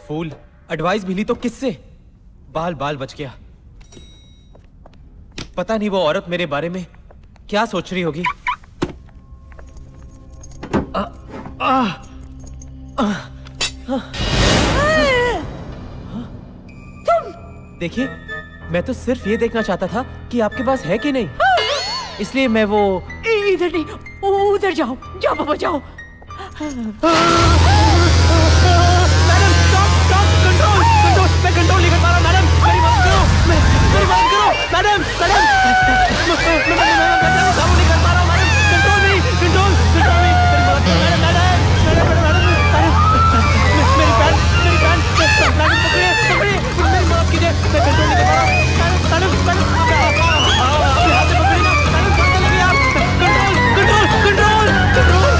फूल, advice भी ली तो किससे? बाल बाल बच गया। पता नहीं वो औरत मेरे बारे में क्या सोच रही होगी। तुम देखिए, मैं तो सिर्फ ये देखना चाहता था कि आपके पास है कि नहीं, इसलिए मैं वो इधर नहीं, उधर जाओ, जाओ बाबा जाओ। Madam stop stop, control control, मैं कंट्रोल नहीं कर पा रहा मैडम, मेरी मदद करो, मेरी मदद करो मैडम, मैडम काबू नहीं कर पा रहा हूँ मैडम, कंट्रोल नहीं, कंट्रोल कंट्रोल नहीं, मेरी मदद करो मैडम, मैडम मेरी पैंट मैडम पकड़िए पकड़िए, मेरी मदद कीजिए, मैं कंट्रोल नहीं कर पा रहा हूँ मैडम, मैडम अपने हाथ से पकड़िए ना मैडम, कहाँ लगे आप? Control control control control.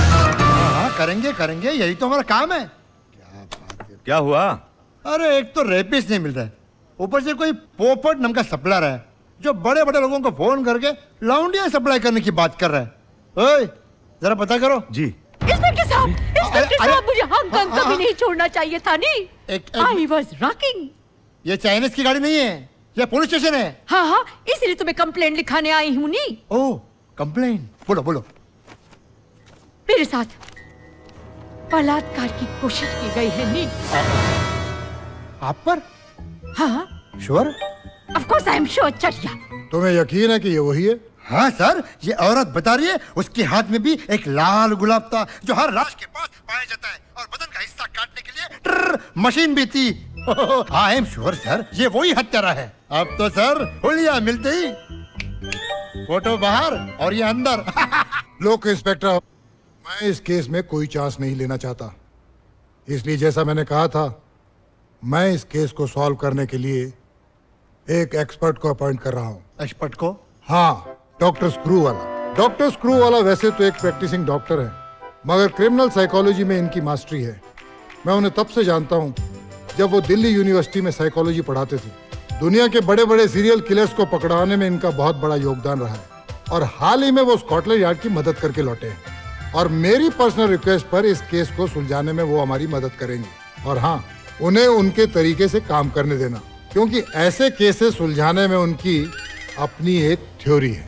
हाँ करेंगे करेंगे, यही तो हमारा काम है। क्या हुआ? अरे एक तो रेपिस्ट नहीं मिल रहा है, ऊपर से कोई पोपट नाम का सप्लायर है जो बड़े बड़े लोगों को फोन करके लौंडियां सप्लाई करने की बात कर रहा है। ओए जरा पता करो। जी इंस्पेक्टर साहब, मुझे हांगकांग कभी नहीं छोड़ना चाहिए था नहीं। I was rocking। ये चाइनीज की गाड़ी नहीं है, ये पुलिस स्टेशन है। हाँ हाँ, इसलिए तो मैं कंप्लेंट लिखाने आई हूँ नहीं। ओह कंप्लेंट, बोलो बोलो। मेरे साथ बलात्कार की कोशिश की गई है नी। आप पर? हाँ sure? Of course I am sure. चटिया, तुम्हें यकीन है कि ये वही है? हाँ सर, ये औरत बता रही है, उसके हाथ में भी एक लाल गुलाब था जो हर लाश के पास पाया जाता है, और बदन का हिस्सा काटने के लिए मशीन भी थी। आई एम श्योर सर, ये वही हत्यारा है। अब तो सर हुलिया मिलते ही फोटो बाहर और ये अंदर। लोक इंस्पेक्टर, मैं इस केस में कोई चांस नहीं लेना चाहता, इसलिए जैसा मैंने कहा था, मैं इस केस को सॉल्व करने के लिए एक एक्सपर्ट को अपॉइंट कर रहा हूँ। एक्सपर्ट को? हाँ, डॉक्टर स्क्रू वाला। डॉक्टर स्क्रू वाला वैसे तो एक प्रैक्टिसिंग डॉक्टर है, मगर क्रिमिनल साइकोलॉजी में इनकी मास्टरी है। मैं उन्हें तब से जानता हूँ जब वो दिल्ली यूनिवर्सिटी में साइकोलॉजी पढ़ाते थे। दुनिया के बड़े बड़े सीरियल किलर्स को पकड़ाने में इनका बहुत बड़ा योगदान रहा है, और हाल ही में वो स्कॉटलैंड यार्ड की मदद करके लौटे हैं, और मेरी पर्सनल रिक्वेस्ट पर इस केस को सुलझाने में वो हमारी मदद करेंगे। और हाँ, उन्हें उनके तरीके से काम करने देना, क्योंकि ऐसे केसेस सुलझाने में उनकी अपनी एक थ्योरी है।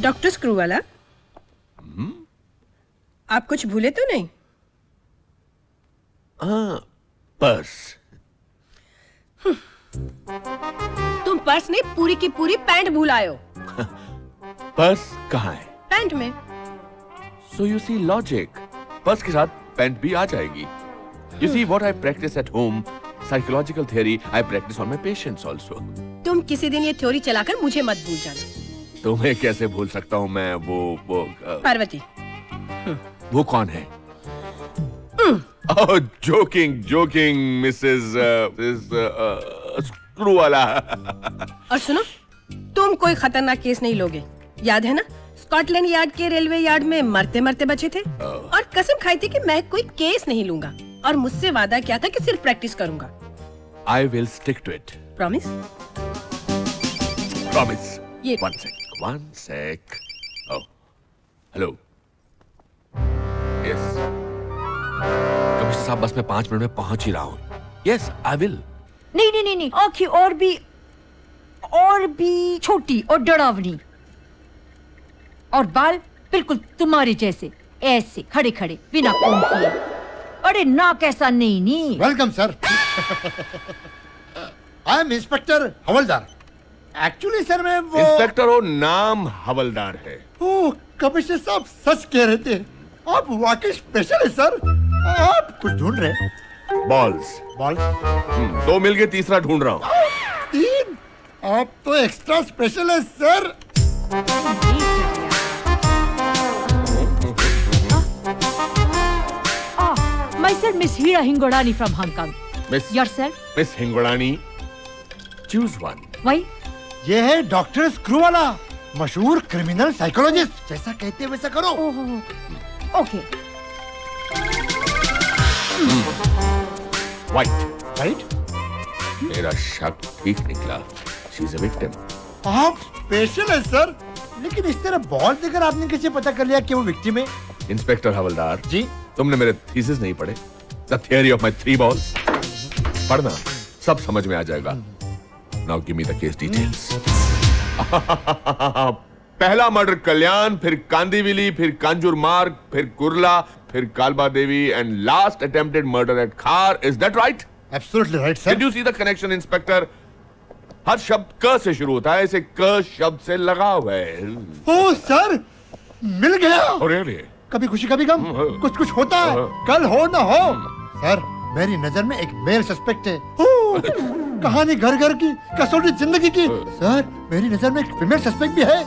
डॉक्टर स्क्रू वाला, आप कुछ भूले तो नहीं? पर्स। तुम पर्स नहीं, पूरी की पूरी पैंट भूल आए हो। पर्स कहाँ है? पैंट में। So you see logic. Purse के साथ पैंट भी आ जाएगी। You see what I practice at home, psychological theory I practice on my patients also. तुम किसी दिन ये थ्योरी चलाकर मुझे मत भूल जाना। तुम्हें कैसे भूल सकता हूँ मैं? वो पार्वती। वो कौन है? Oh, joking, Mrs. स्क्रू वाला। और सुनो, तुम कोई खतरनाक केस नहीं लोगे, याद है ना? स्कॉटलैंड यार्ड के रेलवे यार्ड में मरते मरते बचे थे, और कसम खाई थी कि मैं कोई केस नहीं लूंगा, और मुझसे वादा किया था कि सिर्फ प्रैक्टिस करूंगा। I will stick to it. Promise? Promise. ये One sec. Oh, hello. Yes. Commissioner साहब, बस मैं 5 मिनट में पहुंच ही रहा हूँ। Yes, I will. नहीं, आँखें और भी छोटी और डरावनी, और बाल बिल्कुल तुम्हारे जैसे, ऐसे खड़े खड़े बिना कोम किए। अरे नाक ऐसा नहीं। Welcome sir. I am inspector havildar. Actually sir मैं वो इंस्पेक्टर हो, नाम हवलदार है। ओह, कमिश्नर साहब सच कह रहे थे, आप वाकई स्पेशल है सर। आप कुछ ढूंढ रहे हैं? बॉल्स। 2 मिल गए, तीसरा ढूंढ रहा हूँ। 3? आप तो एक्स्ट्रा स्पेशल है sir. Myself, Miss Hira Hingorani from Hong Kong. Miss Yourself? Miss Hingorani, choose one. Why? ये है डॉक्टर स्क्रू वाला, मशहूर क्रिमिनल साइकोलॉजिस्ट। जैसा कहते हैं वैसा करो। Okay. White. मेरा शक ठीक निकला। She's a victim. आप स्पेशल है सर, लेकिन इस तरह बॉल देकर आपने कैसे पता कर लिया कि वो विक्टिम है? इंस्पेक्टर हवलदार जी, तुमने मेरे थीसिस नहीं पढ़े? The theory of my 3 balls पढ़ना, सब समझ में आ जाएगा। Now give me the case details. पहला मर्डर कल्याण, फिर कांदीविली, फिर कांजूर मार्ग, फिर कुर्ला, फिर Kalbadevi and last attempted murder at Khar. Is that right? Absolutely right sir. Did you see the connection inspector? हर शब्द क से शुरू होता है, इसे क शब्द से लगा हुआ है। ओ सर, मिल गया। Really? कभी खुशी कभी गम, कुछ कुछ होता है, कल हो ना हो। सर, मेरी नजर में एक मेल सस्पेक्ट है। कहानी घर घर की, कसौटी जिंदगी की। सर, मेरी नजर में एक फीमेल सस्पेक्ट भी है।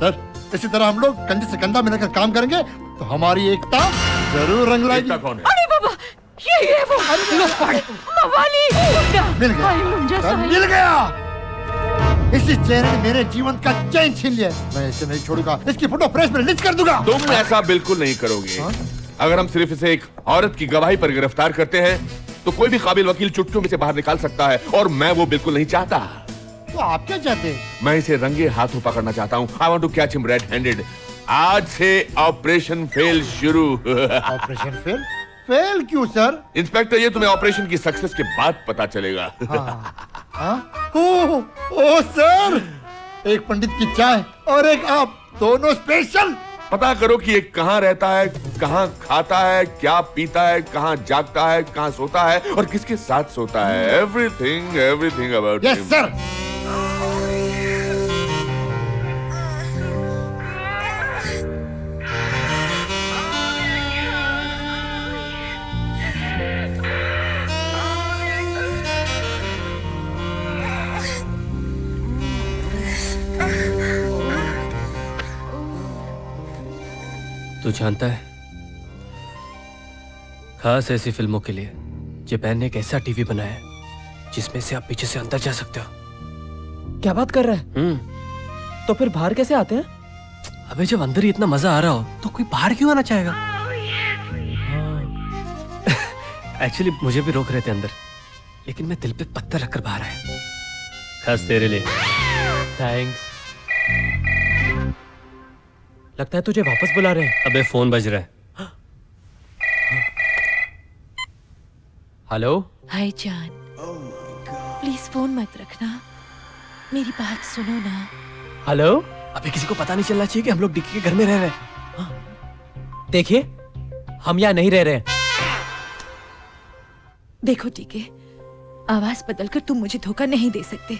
सर, इसी तरह हम लोग कंधे से कंधा मिलाकर काम करेंगे तो हमारी एकता जरूर रंग लाएगी। कौन है? अरे बाबा, ये वो मवाली। मिल गया, हाय मुंजा सर, साहिब। मिल गया। इसी चेहरे ने मेरे जीवन का चैन छीन लिया। मैं इसे नहीं छोड़ूंगा, इसकी फोटो प्रेस में लिंच कर दूंगा। तुम ऐसा बिल्कुल नहीं करोगे। अगर हम सिर्फ इसे एक औरत की गवाही पर गिरफ्तार करते हैं तो कोई भी काबिल वकील चुटकियों में से बाहर निकाल सकता है, और मैं वो बिल्कुल नहीं चाहता। तो आप क्या चाहते हैं? मैं इसे रंगे हाथों पकड़ना चाहता हूँ। I want to catch him red handed. आज से ऑपरेशन फेल शुरू। Operation fail? फेल क्यों सर? इंस्पेक्टर, ये तुम्हें ऑपरेशन की सक्सेस के बाद पता चलेगा। ओ सर, एक पंडित की चाय और एक आप, दोनों स्पेशल। पता करो कि ये कहाँ रहता है, कहाँ खाता है, क्या पीता है, कहाँ जागता है, कहाँ सोता है और किसके साथ सोता है। Everything about yes sir. तू जानता है, खास ऐसी फिल्मों के लिए जापान ने एक ऐसा टीवी बनाया है जिसमें से आप पीछे से अंदर जा सकते हो। क्या बात कर रहा है? तो फिर बाहर कैसे आते हैं? अबे, जब अंदर ही इतना मजा आ रहा हो तो कोई बाहर क्यों आना चाहेगा? एक्चुअली मुझे भी रोक रहे थे अंदर, लेकिन मैं दिल पे पत्थर रखकर बाहर आया, खास तेरे लिए। थैंक्स। लगता है तुझे वापस बुला रहे हैं। अबे, फोन बज रहा है। हेलो। हाय जान, प्लीज फोन मत रखना, मेरी बात सुनो ना। हेलो। अबे, किसी को पता नहीं चलना चाहिए कि हम लोग डिक्की के घर में रह रहे हैं। देखिए, हम यहाँ नहीं रह रहे हैं। देखो ठीक है, आवाज बदलकर तुम मुझे धोखा नहीं दे सकते।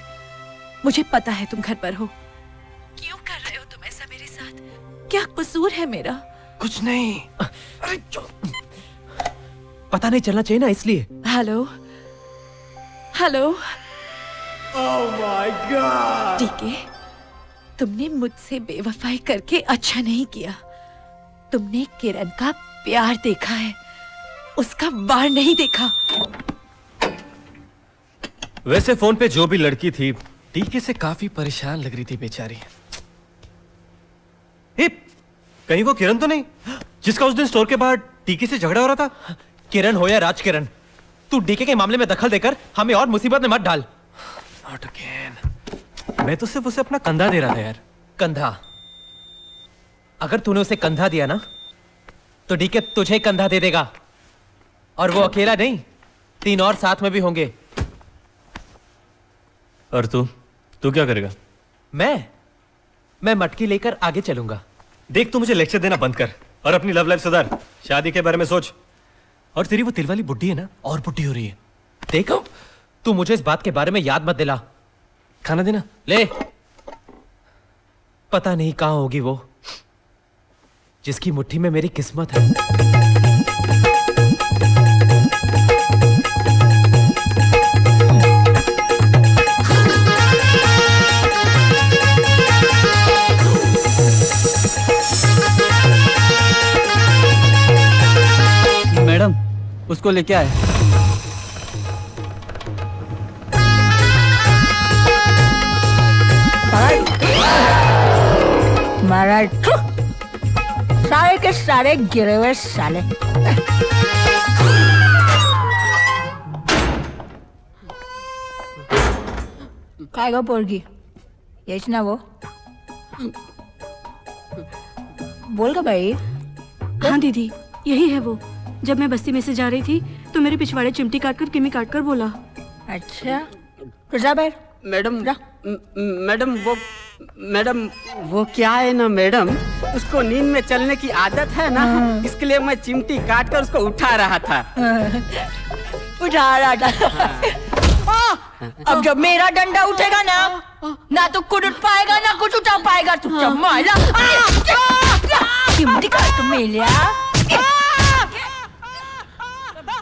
मुझे पता है तुम घर पर हो। क्यों कर रहे हो तुम ऐसा मेरे साथ? क्या कसूर है मेरा? कुछ नहीं। अरे पता नहीं चलना चाहिए ना, इसलिए। Hello hello. Oh my God. ठीक है, तुमने मुझसे बेवफाई करके अच्छा नहीं किया। तुमने किरण का प्यार देखा है, उसका वार नहीं देखा। वैसे फोन पे जो भी लड़की थी टीके से काफी परेशान लग रही थी बेचारी। कहीं वो किरण तो नहीं जिसका उस दिन स्टोर के बाहर टीके से झगड़ा हो रहा था? किरण हो या राज किरण, तू डीके के मामले में दखल देकर हमें और मुसीबत में मत डाल। Not again. मैं तो सिर्फ उसे अपना कंधा दे रहा था यार। कंधा? अगर तूने उसे कंधा दिया ना तो डीके तुझे कंधा दे देगा, और वो अकेला नहीं, 3 और साथ में भी होंगे। और तू क्या करेगा? मैं मटकी लेकर आगे चलूंगा। देख, तू मुझे लेक्चर देना बंद कर और अपनी लव लाइफ सुधार, शादी के बारे में सोच। और तेरी वो तिल वाली बुड्ढी है ना, और बुड्ढी हो रही है। देखो, तू मुझे इस बात के बारे में याद मत दिला। खाना देना। ले। पता नहीं कहां होगी वो जिसकी मुट्ठी में मेरी किस्मत है। मैडम, उसको लेके आए। मारा सारे के सारे गिरे हुए साले। काय गो पोरगी, येच ना वो? बोल गा भाई। हाँ दीदी, यही है वो। जब मैं बस्ती में से जा रही थी तो मेरे पिछवाड़े चिमटी काटकर किमी काटकर बोला। अच्छा तो जा बैठ। मैडम वो क्या है ना मैडम, उसको नींद में चलने की आदत है ना, इसके लिए मैं चिमटी काट कर उसको उठा रहा था। उठा रहा था। अब जब मेरा डंडा उठेगा ना तो कुछ उठ पाएगा ना कुछ उठा पाएगा। तू माला चिमटी काट मेलिया।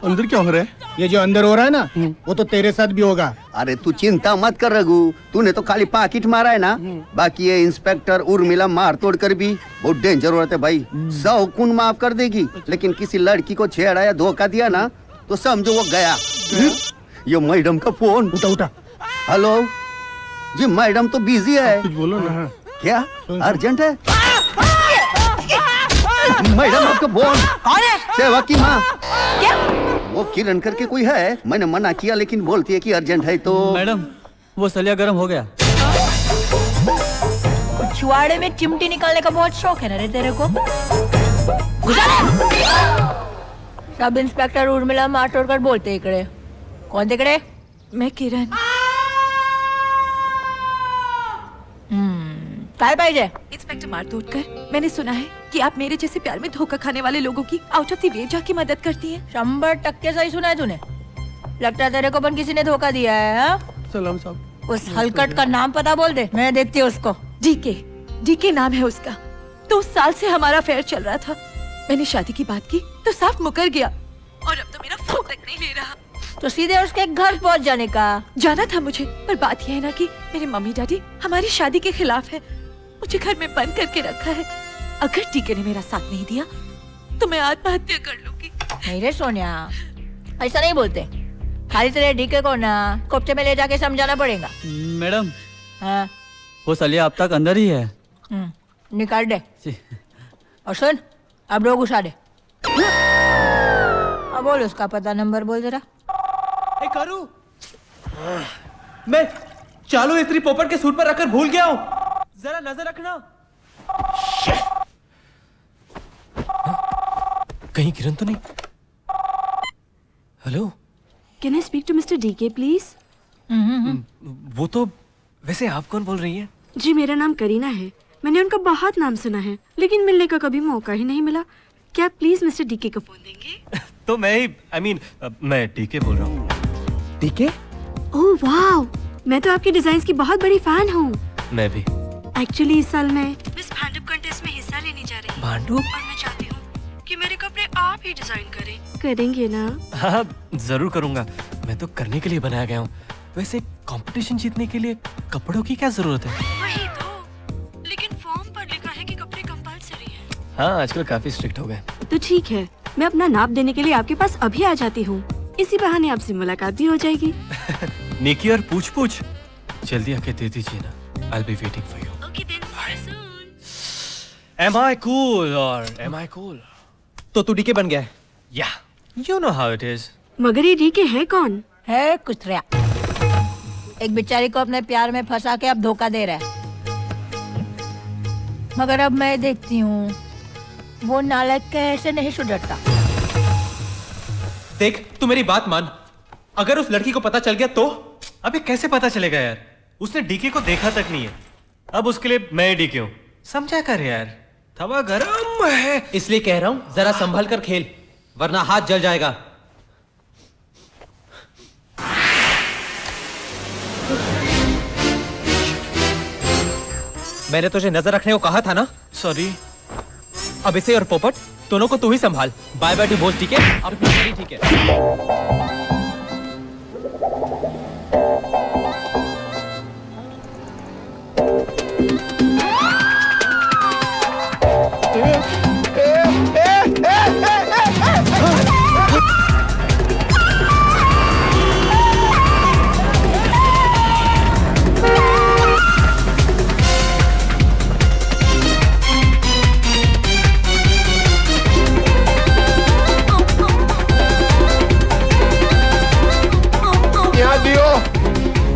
अंदर क्या हो रहा है? ये जो अंदर हो रहा है ना वो तो तेरे साथ भी होगा। अरे तू चिंता मत कर रघु, तूने तो खाली पाकिट मारा है ना, बाकी ये इंस्पेक्टर उर्मिला मार तोड़ कर भी बहुत डेंजर औरत है भाई। 100 खून माफ कर देगी, लेकिन किसी लड़की को छेड़ा या धोखा दिया ना तो समझो वो गया। ये मैडम का फोन। उठा। हेलो जी, मैडम तो बिजी है। कुछ बोलो ना। क्या अर्जेंट है? मैडम आपका फोन। कौन है? सेवा की माँ। क्या? वो किरण करके कोई है, मैंने मना किया लेकिन बोलती है कि अर्जेंट है। तो मैडम वो सलिया गर्म हो गया। पिछवाड़े में चिमटी निकालने का बहुत शौक है ना रे तेरे को। सब इंस्पेक्टर उर्मिला मार तोड़ कर बोलते इकड़े। कौन तिकडे? मैं किरण। काय पाहिजे? इंस्पेक्टर मारतोड़कर, मैंने सुना है कि आप मेरे जैसे प्यार में धोखा खाने वाले लोगों की आउट ऑफ द वे जाके मदद करती हैं। 100% सही सुना है तूने। लगता है तेरे को पण किसी ने धोखा दिया है। हाँ? सलाम साहब। उस हलकट का नाम पता बोल दे, मैं देखती हूँ उसको। डीके नाम है उसका। 2 साल से हमारा अफेयर चल रहा था। मैंने शादी की बात की तो साफ मुकर गया और अब तो मेरा फोन तक नहीं ले रहा। तो सीधे उसके घर पहुंच जाने का। जाना था मुझे, पर बात यह है ना कि मेरे मम्मी डैडी हमारी शादी के खिलाफ है। मुझे घर में बंद करके रखा है। अगर टीके ने मेरा साथ नहीं दिया तो मैं आत्महत्या कर लूंगी। नहीं रे सोनिया, ऐसा नहीं बोलते। खाली तेरे डीके को ना कोपचे में ले जाके समझाना पड़ेगा। मैडम हाँ? वो सलिया अब तक अंदर ही है। निकाल दे। और सुन, अब लोग घुसा दे। अब बोल उसका पता नंबर बोल जरा। करू मैं चालू इस्त्री पोपट के सूट पर रखकर भूल गया हूँ, जरा नजर रखना। कहीं किरण तो नहीं? Hello, can I speak to mister DK please? वो तो वैसे आप कौन बोल रही हैं? जी मेरा नाम करीना है। मैंने उनका बहुत नाम सुना है लेकिन मिलने का कभी मौका ही नहीं मिला। क्या आप प्लीज मिस्टर डीके को फोन देंगे? तो मैं ही मैं डीके बोल रहा हूँ। डीके? ओह वाव, मैं तो आपके डिजाइन की बहुत बड़ी फैन हूँ। मैं भी। एक्चुअली इस साल मैं मिस भांडुप कंटेस्ट में हिस्सा लेने जा रही हूँ। भांडुप? और मैं चाहती हूँ कि मेरे कपड़े आप ही डिजाइन करें। करेंगे ना? हाँ जरूर करूँगा, मैं तो करने के लिए बनाया गया हूँ। वैसे कंपटीशन जीतने के लिए कपड़ों की क्या जरूरत है? वही तो, लेकिन फॉर्म पर लिखा है कि कपड़े कंपलसरी हैं। हाँ आजकल काफी स्ट्रिक्ट हो गए। तो ठीक है, मैं अपना नाप देने के लिए आपके पास अभी आ जाती हूँ। इसी बहाने आपसे मुलाकात भी हो जाएगी। निकी और पूछ जल्दी आके दे दीजिए ना। I'll be waiting for you. Okay then, see you soon. Am I cool or am I cool? तो तू डीके बन गया है? Yeah, you know how it is. मगर ये डीके है कौन? है कुतरिया। एक बेचारी को अपने प्यार में फंसा के अब धोखा दे रहा है। मगर अब मैं देखती हूँ वो नालायक कैसे नहीं सुधरता। देख तू मेरी बात मान, अगर उस लड़की को पता चल गया तो? अबे कैसे पता चलेगा यार, उसने डीके को देखा तक नहीं है। अब उसके लिए मैं डीके हूँ, समझा कर यार। तवा गरम है इसलिए कह रहा हूँ जरा संभल कर खेल, वरना हाथ जल जाएगा। मैंने तुझे नजर रखने को कहा था ना? सॉरी। अब इसे और पोपट दोनों को तू ही संभाल। बाय बाय टू बोस, ठीक है? अब ठीक है।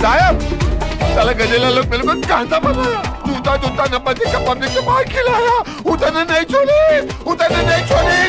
गायब। साला गजेला लोग मेरे को कहाँ था बाबा? जूता साथ उतना नंबर देकर पब्लिक को मार खिलाया। उतने नहीं छोड़ी, उतने नहीं छोड़ी।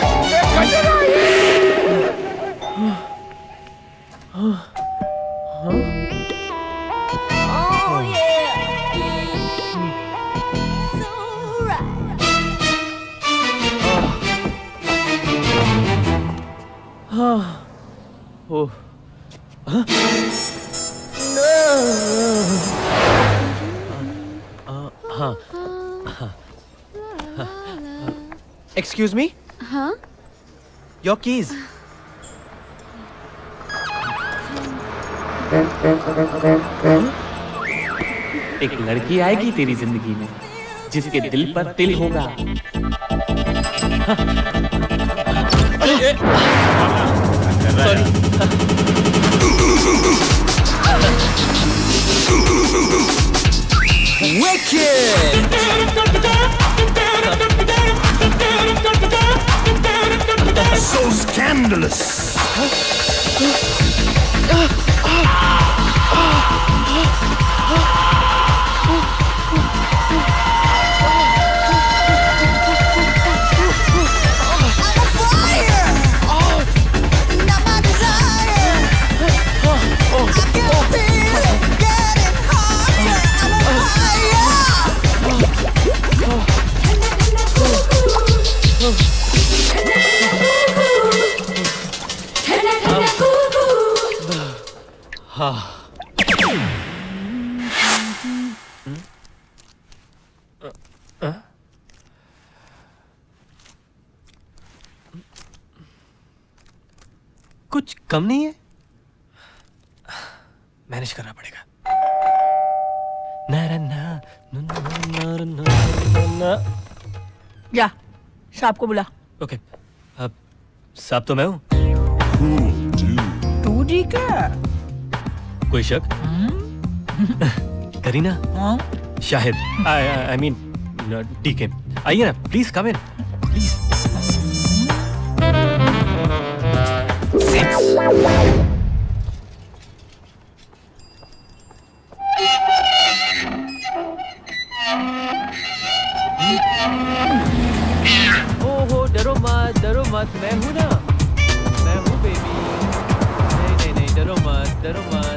Excuse me? हाँ? Your keys. एक लड़की आएगी तेरी जिंदगी में जिसके दिल पर तिल होगा। So scandalous. कुछ कम नहीं है? मैनेज करना पड़ेगा। जा साहब को बुला। ओके, अब साहब तो मैं हूँ। तू जी क्या? कोई शक? करीना? हाँ? शाहिद, I mean DK, आइए ना, प्लीज कम इन, प्लीज। ओहो, डरो मत, मैं हूँ ना, मैं हूँ बेबी। नहीं, डरो मत,